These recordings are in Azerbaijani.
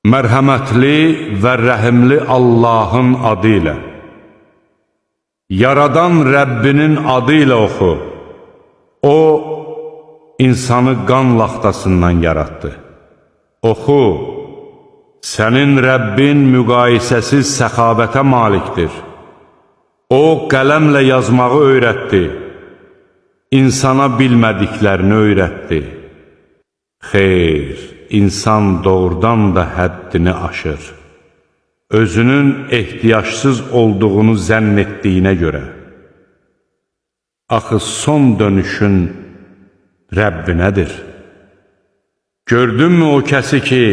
Mərhəmətli və rəhimli Allahın adı ilə. Yaradan Rəbbinin adı ilə oxu. O, insanı qan laxtasından yaratdı. Oxu, sənin Rəbbin müqayisəsiz səxavətə malikdir. O, qələmlə yazmağı öyrətdi. İnsana bilmədiklərini öyrətdi. Xeyr, insan doğrudan da həddini aşır. Özünün ehtiyacsız olduğunu zənn etdiyinə görə. Axı son dönüşün Rəbbinədir. Gördünmü o kəsi ki,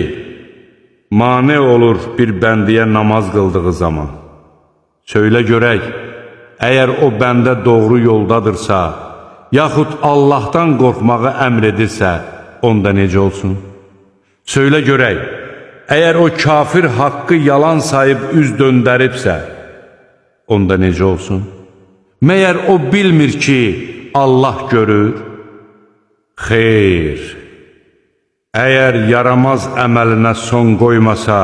mane olur bir bəndiyə namaz qıldığı zaman? Söylə görək, əgər o bəndə doğru yoldadırsa, yaxud Allahdan qorxmağı əmr edirsə, onda necə olsun? Söylə görək, əgər o kafir haqqı yalan sayıb üz döndəribsə, onda necə olsun? Məyər o bilmir ki, Allah görür? Xeyr, əgər yaramaz əməlinə son qoymasa,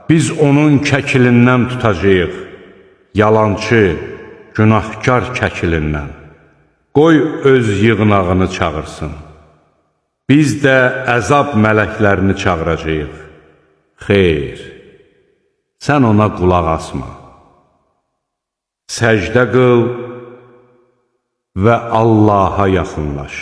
biz onun kəkilindən tutacağıq, yalancı, günahkar kəkilindən. Qoy öz yığınağını çağırsın. Biz də əzab mələklərini çağıracağıq. Xeyr, sən ona qulaq asma. Səcdə qıl və Allaha yaxınlaş.